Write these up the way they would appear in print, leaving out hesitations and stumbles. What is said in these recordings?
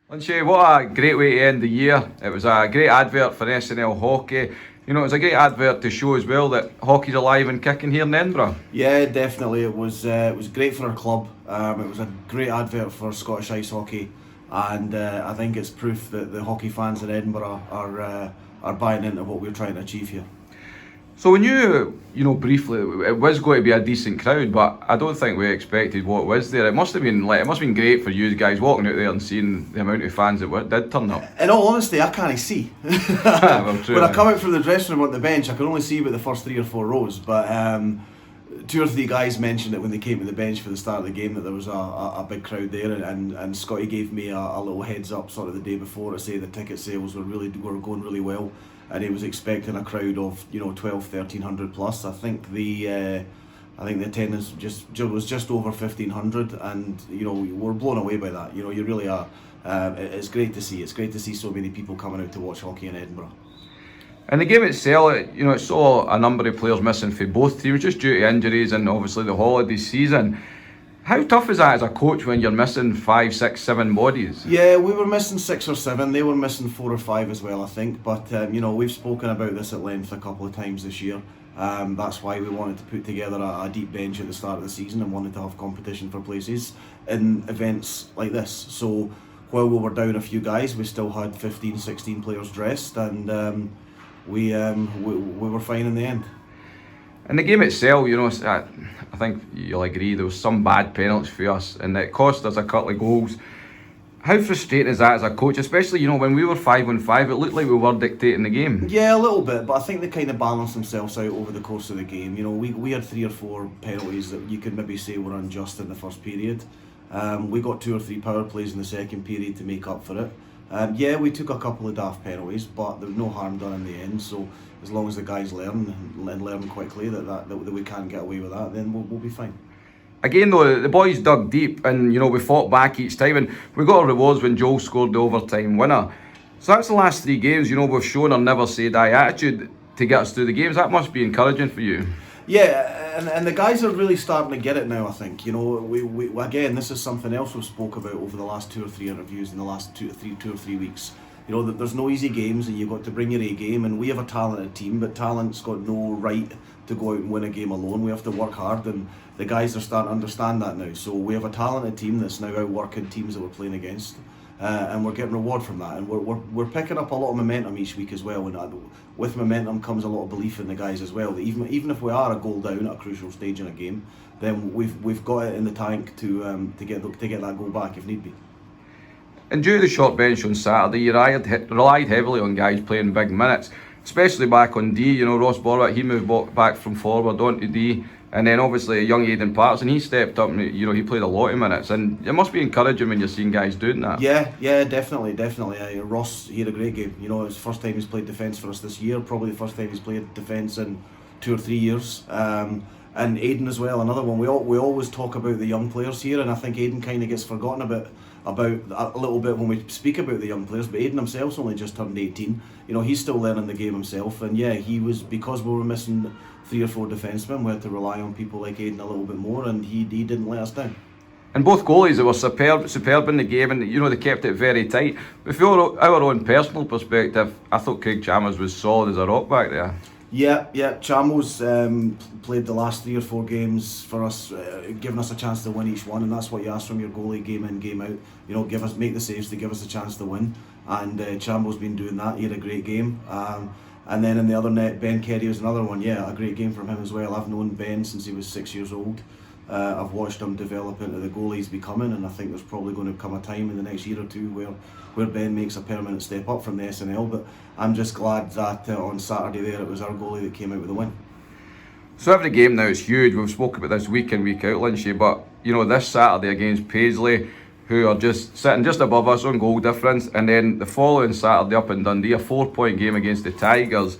Lynchy, what a great way to end the year. It was a great advert for SNL Hockey. You know, it was a great advert to show as well that hockey's alive and kicking here in Edinburgh. Yeah, definitely. It was great for our club. It was a great advert for Scottish ice hockey, and I think it's proof that the hockey fans in Edinburgh are buying into what we're trying to achieve here. So when briefly, it was going to be a decent crowd, but I don't think we expected what was there. It must have been great for you guys walking out there and seeing the amount of fans that did turn up. In all honesty, I can't see. Well, true, when I come out from the dressing room on the bench, I can only see about the first 3 or 4 rows. But 2 or 3 guys mentioned it when they came to the bench for the start of the game that there was a big crowd there, and Scotty gave me a little heads up sort of the day before to say the ticket sales were going really well, and he was expecting a crowd of 1,200-1,300 plus. I think the attendance was just over 1,500, and we're blown away by that. You really are. It's great to see. It's great to see so many people coming out to watch hockey in Edinburgh. And the game itself, it saw a number of players missing for both teams just due to injuries and obviously the holiday season. How tough is that as a coach when you're missing 5, 6, 7 bodies? Yeah, we were missing 6 or 7. They were missing 4 or 5 as well, I think. But we've spoken about this at length a couple of times this year. That's why we wanted to put together a deep bench at the start of the season and wanted to have competition for places in events like this. So while we were down a few guys, we still had 15, 16 players dressed, and we were fine in the end. In the game itself, I think you'll agree there was some bad penalties for us, and it cost us a couple of goals. How frustrating is that as a coach, especially when we were 5-on-5, it looked like we were dictating the game. Yeah, a little bit, but I think they kind of balanced themselves out over the course of the game. We had 3 or 4 penalties that you could maybe say were unjust in the first period. We got 2 or 3 power plays in the second period to make up for it. We took a couple of daft penalties, but there was no harm done in the end. So as long as the guys learn and learn quickly that we can't get away with that, then we'll be fine. Again though, the boys dug deep and we fought back each time, and we got our rewards when Joel scored the overtime winner. So that's the last 3 games, we've shown our never say die attitude to get us through the games. That must be encouraging for you. Yeah, and the guys are really starting to get it now, I think. We again, this is something else we've spoke about over the last 2 or 3 interviews in the last 2 or 3 weeks. That there's no easy games, and you've got to bring your A game, and we have a talented team, but talent's got no right to go out and win a game alone. We have to work hard, and the guys are starting to understand that now. So we have a talented team that's now out working teams that we're playing against, and we're getting reward from that, and we're picking up a lot of momentum each week as well, and with momentum comes a lot of belief in the guys as well, that even if we are a goal down at a crucial stage in a game, then we've got it in the tank to get that goal back if need be. And due to the short bench on Saturday, you relied heavily on guys playing big minutes, especially back on D. Ross Borwick, he moved back from forward onto D, and then obviously young Aidan Patterson, he stepped up and he played a lot of minutes, and it must be encouraging when you're seeing guys doing that. Yeah, definitely. Ross, he had a great game. It's the first time he's played defence for us this year, probably the first time he's played defence in 2 or 3 years. And Aidan as well, another one. We always talk about the young players here, and I think Aidan kind of gets forgotten about a little bit when we speak about the young players, but Aidan himself's only just turned 18. He's still learning the game himself, and he was, because we were missing 3 or 4 defensemen, we had to rely on people like Aidan a little bit more, and he didn't let us down. And both goalies, they were superb in the game, and they kept it very tight. But from our own personal perspective, I thought Craig Chalmers was solid as a rock back there. Yeah, Chalmers played the last 3 or 4 games for us, giving us a chance to win each one, and that's what you ask from your goalie, game in, game out. Make the saves to give us a chance to win, and Chalmers been doing that. He had a great game. And then in the other net, Ben Kerry was another one. Yeah, a great game from him as well. I've known Ben since he was 6 years old. I've watched him develop into the goalie he's becoming, and I think there's probably going to come a time in the next year or 2 where Ben makes a permanent step up from the SNL. But I'm just glad that on Saturday there it was our goalie that came out with the win. So every game now is huge. We've spoken about this week in, week out, Lynchy, but this Saturday against Paisley, who are just sitting just above us on goal difference, and then the following Saturday up in Dundee, a 4-point game against the Tigers.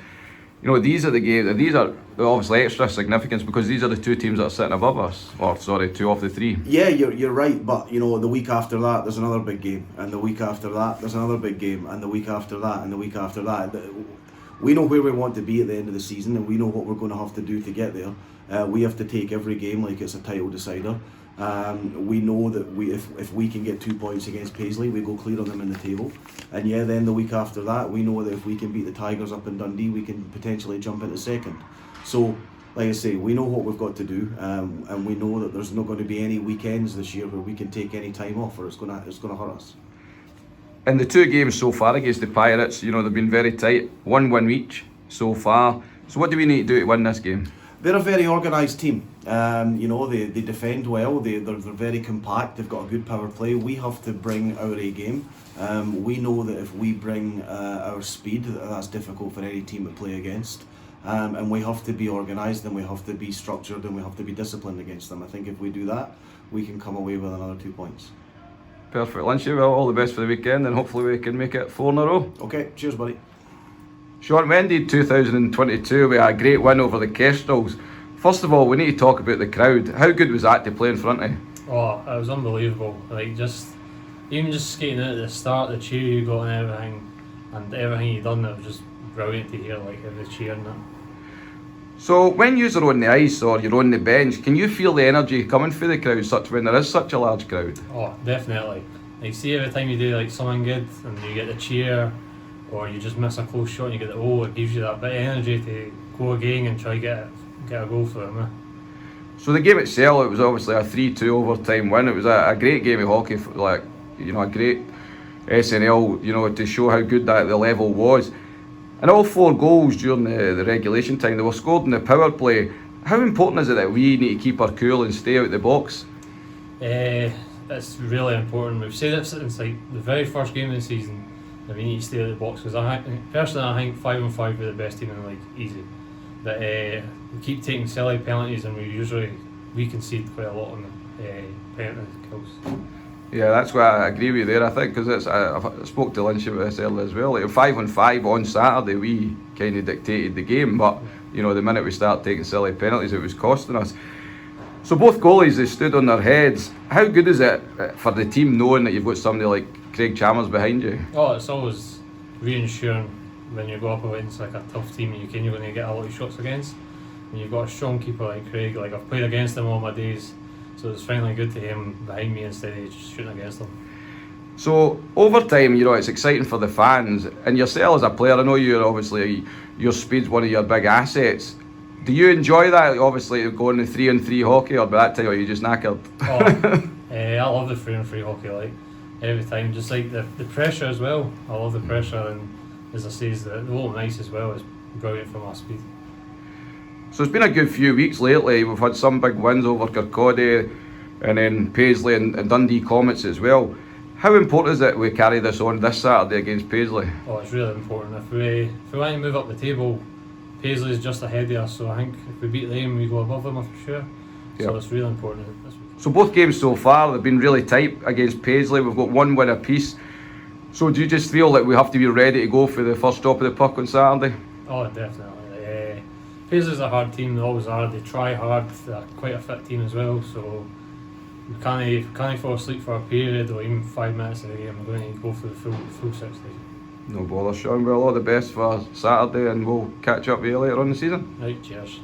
These are the games. These are obviously extra significance because these are the 2 teams that are sitting above us. Or sorry, 2 of the 3. Yeah, you're right. But the week after that, there's another big game, and the week after that, there's another big game, and the week after that, and the week after that. We know where we want to be at the end of the season, and we know what we're going to have to do to get there. We have to take every game like it's a title decider. We know that if we can get 2 points against Paisley, we go clear on them in the table. And yeah, then the week after that, we know that if we can beat the Tigers up in Dundee, we can potentially jump into second. So, like I say, we know what we've got to do, and we know that there's not going to be any weekends this year where we can take any time off, or it's going to hurt us. In the 2 games so far against the Pirates, they've been very tight. 1 win each so far. So what do we need to do to win this game? They're a very organised team. They defend well. They're very compact. They've got a good power play. We have to bring our A game. We know that if we bring our speed, that's difficult for any team to play against. And we have to be organised, and we have to be structured, and we have to be disciplined against them. I think if we do that, we can come away with another 2 points. Perfect, Lynchy. Well, all the best for the weekend, and hopefully we can make it 4 in a row. Okay, cheers, buddy. Sean, we ended 2022 with a great win over the Kestrels. First of all, we need to talk about the crowd. How good was that to play in front of? Oh, it was unbelievable. Even just skating out at the start, the cheer you got and everything you done, it was just brilliant to hear, the cheer and that. So when you're on the ice or you're on the bench, can you feel the energy coming through the crowd when there is such a large crowd? Oh, definitely. See, every time you do something good and you get the cheer, or you just miss a close shot and you get the it gives you that bit of energy to go again and try get a goal for them. So the game itself, it was obviously a 3-2 overtime win. It was a great game of hockey, a great SNL, to show how good the level was. And all 4 goals during the regulation time, they were scored in the power play. How important is it that we need to keep our cool and stay out the box? It's really important. We've said it since the very first game of the season, that we need to stay out of the box, because I think 5-on-5 we're the best team in the league, easy. But we keep taking silly penalties, and we concede quite a lot on the penalty kills. Yeah, that's why I agree with you there. I think because I spoke to Lynch about this earlier as well. 5-on-5 on Saturday, we kind of dictated the game, but the minute we start taking silly penalties, it was costing us. So both goalies, they stood on their heads. How good is it for the team knowing that you've got somebody like Craig Chalmers behind you? Oh, it's always reassuring when you go up against a tough team and you're going to get a lot of shots against. When you've got a strong keeper like Craig, I've played against him all my days, so it's finally good to have him behind me instead of just shooting against him. So over time, it's exciting for the fans, and yourself as a player, I know your speed's one of your big assets. Do you enjoy that? Obviously, going to 3-on-3 hockey, or by that time are you just knackered? I love the 3-on-3 hockey, every time. Just the pressure as well. I love the pressure, and as I say, the open ice as well is brilliant for my speed. So it's been a good few weeks lately. We've had some big wins over Kirkcaldy, and then Paisley and Dundee Comets as well. How important is it we carry this on this Saturday against Paisley? Oh, it's really important. If we want to move up the table, Paisley is just ahead of us, so I think if we beat them, we go above them for sure. Yep. So it's really important this week. So both games so far, they've been really tight against Paisley. We've got 1 win apiece. So do you just feel that we have to be ready to go for the first stop of the puck on Saturday? Oh, definitely. Paisley's a hard team, they always are. They try hard, they're quite a fit team as well, so we can't fall asleep for a period or even 5 minutes of the game. We're going to go for the full 60. No bother, Sean. Well, all the best for Saturday, and we'll catch up with you later on in the season. Right, cheers.